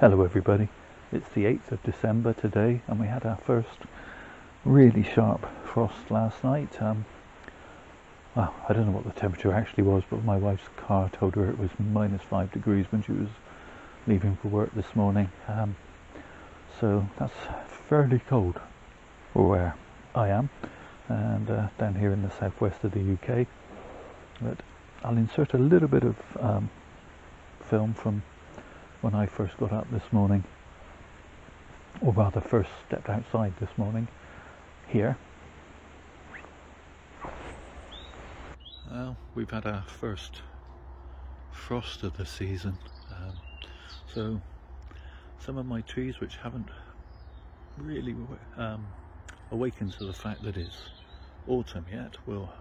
Hello everybody, it's the 8th of December today and we had our first really sharp frost last night. Well, I don't know what the temperature actually was, but my wife's car told her it was -5 degrees when she was leaving for work this morning. So that's fairly cold for where I am and down here in the southwest of the UK. But I'll insert a little bit of film from when I first got up this morning, or rather first stepped outside this morning here. Well, we've had our first frost of the season, so some of my trees which haven't really awakened to the fact that it's autumn yet will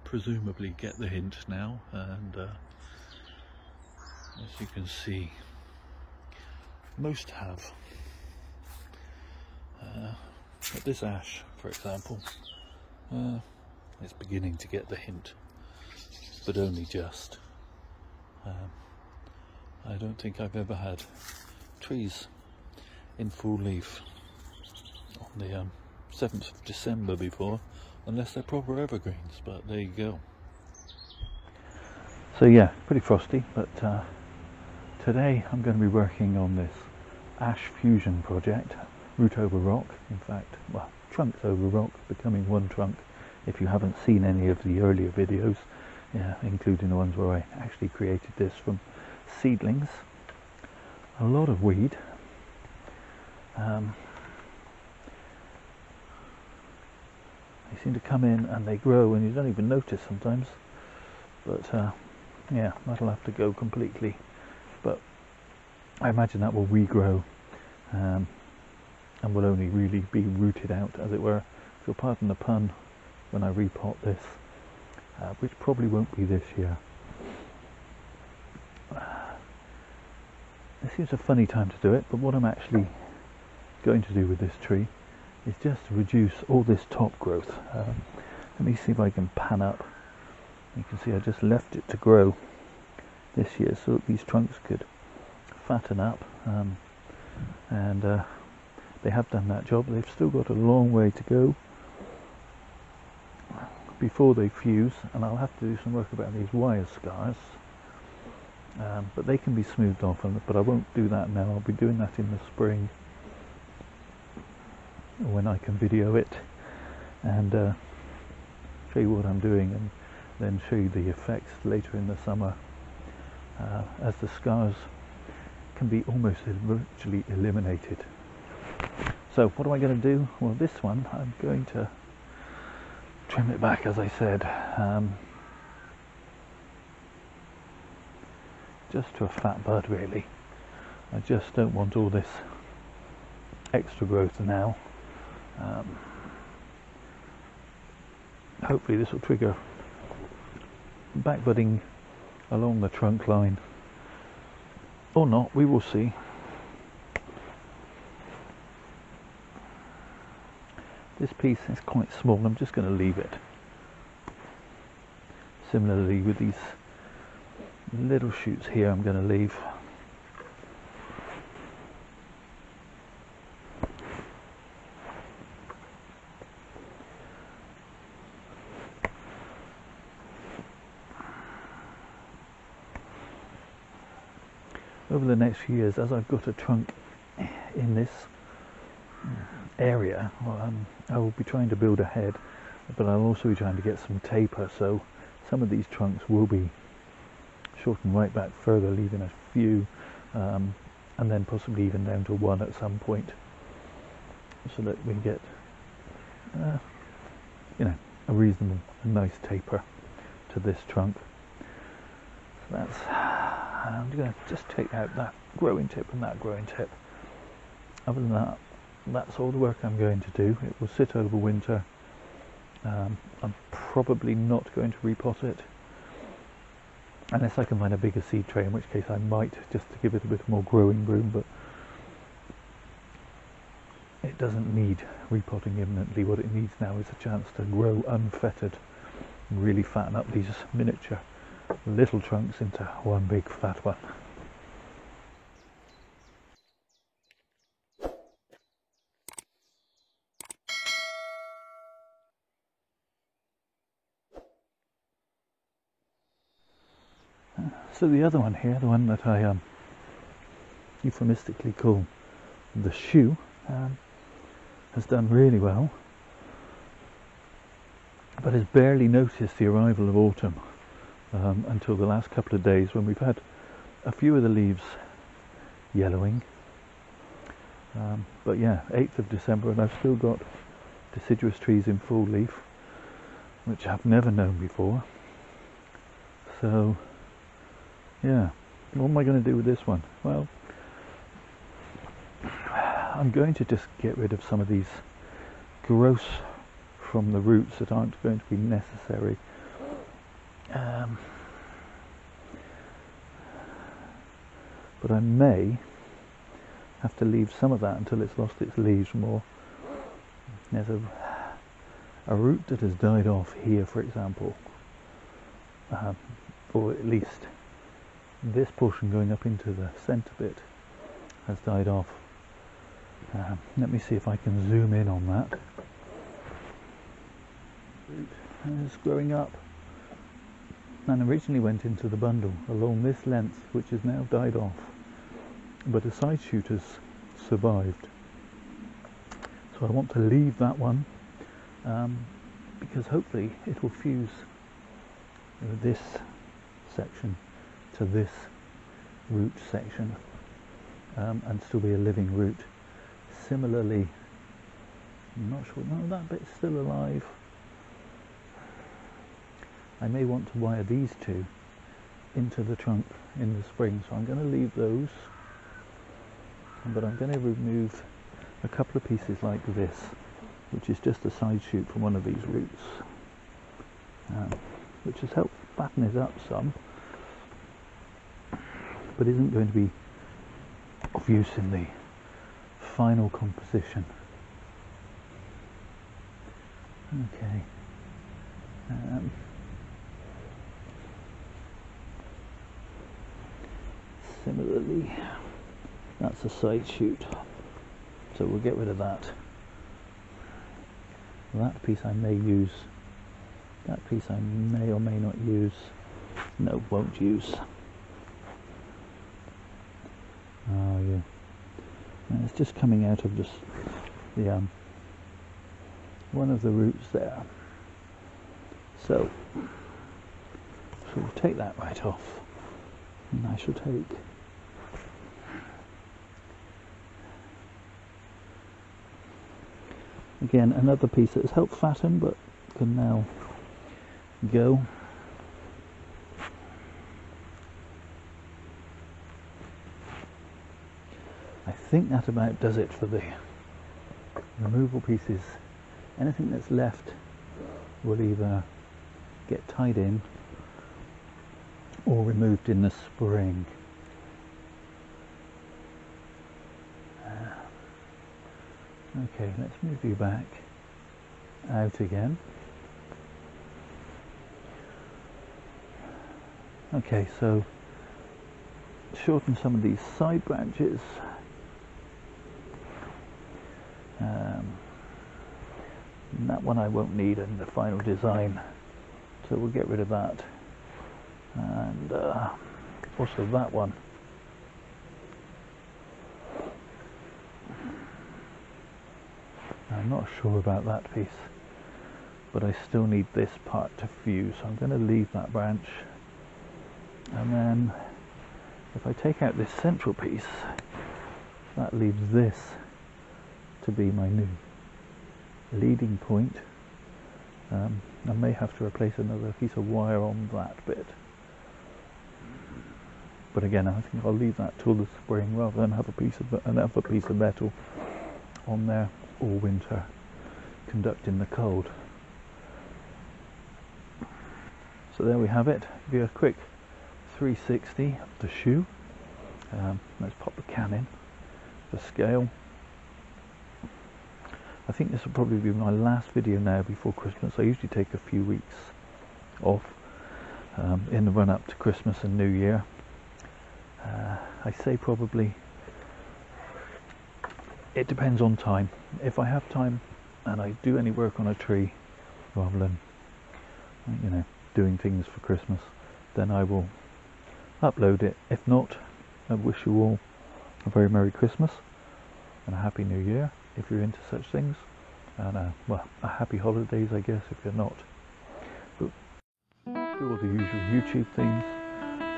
presumably get the hint now, and as you can see, most have. But this ash, for example, is beginning to get the hint, but only just. I don't think I've ever had trees in full leaf on the 7th of December before, unless they're proper evergreens, but there you go. So yeah, pretty frosty, but today I'm going to be working on this ash fusion project, root over rock, in fact, well, trunks over rock, becoming one trunk. If you haven't seen any of the earlier videos, including the ones where I actually created this from seedlings, a lot of weed, they seem to come in and they grow and you don't even notice sometimes, but yeah, that'll have to go completely, but I imagine that will regrow and will only really be rooted out, as it were, if you'll pardon the pun, when I repot this, which probably won't be this year. This seems a funny time to do it, but what I'm actually going to do with this tree is just to reduce all this top growth. Let me see if I can pan up. You can see I just left it to grow this year so that these trunks could fatten up, and they have done that job. They've still got a long way to go before they fuse, and I'll have to do some work about these wire scars, but they can be smoothed off, but I won't do that now. I'll be doing that in the spring when I can video it and show you what I'm doing, and then show you the effects later in the summer, as the scars can be almost virtually eliminated. So what am I going to do? Well, this one I'm going to trim it back, as I said, just to a fat bud really. I just don't want all this extra growth now. Hopefully this will trigger back budding along the trunk line, or not, we will see. This piece is quite small, I'm just going to leave it. Similarly with these little shoots here, I'm going to leave. Over the next few years, as I've got a trunk in this area, I will be trying to build a head, but I'll also be trying to get some taper, so some of these trunks will be shortened right back further, leaving a few, and then possibly even down to one at some point, so that we get a reasonable, a nice taper to this trunk. So that's, I'm going to just take out that growing tip and that growing tip. Other than that, that's all the work I'm going to do. It will sit over winter. I'm probably not going to repot it unless I can find a bigger seed tray, in which case I might, just to give it a bit more growing room, but it doesn't need repotting imminently. What it needs now is a chance to grow unfettered and really fatten up these miniature little trunks into one big fat one. So the other one here, the one that I euphemistically call the shoe, has done really well, but has barely noticed the arrival of autumn until the last couple of days, when we've had a few of the leaves yellowing. But yeah, 8th of December, and I've still got deciduous trees in full leaf, which I've never known before. So yeah, what am I going to do with this one? Well, I'm going to just get rid of some of these growths from the roots that aren't going to be necessary. But I may have to leave some of that until it's lost its leaves more. There's a root that has died off here, for example, or at least this portion going up into the centre bit has died off. Let me see if I can zoom in on that. Root is growing up and originally went into the bundle along this length, which has now died off, but a side shoot has survived. So I want to leave that one because hopefully it will fuse this section to this root section and still be a living root. Similarly, I'm not sure, no, that bit's still alive. I may want to wire these two into the trunk in the spring, so I'm going to leave those, but I'm going to remove a couple of pieces like this, which is just a side shoot from one of these roots, which has helped fatten it up some, but isn't going to be of use in the final composition. Okay. Similarly, that's a side shoot, so we'll get rid of that. That piece I may use, that piece I may or may not use, no, won't use. Oh yeah, and it's just coming out of just the one of the roots there, so we'll take that right off, and I shall take again another piece that has helped fatten but can now go. I think that about does it for the removal pieces. Anything that's left will either get tied in or removed in the spring. Okay, let's move you back out again. Okay, so shorten some of these side branches. That one I won't need in the final design, so we'll get rid of that. And also that one. I'm not sure about that piece, but I still need this part to fuse, so I'm going to leave that branch. And then if I take out this central piece, that leaves this to be my new leading point. I may have to replace another piece of wire on that bit, but again I think I'll leave that till the spring rather than have another piece of metal on there all winter conducting the cold. So there we have it. Give you a quick 360 of the shoe. Let's pop the can in for scale. I think this will probably be my last video now before Christmas. I usually take a few weeks off in the run up to Christmas and New Year. I say probably, it depends on time. If I have time and I do any work on a tree rather than, you know, doing things for Christmas, then I will upload it. If not, I wish you all a very Merry Christmas and a Happy New Year if you're into such things, and well, a Happy Holidays, I guess, if you're not. But do all the usual YouTube things,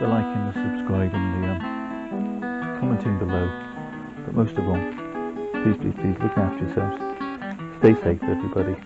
the liking, the subscribing, the commenting below. But most of all, please look after yourselves. Stay safe, everybody.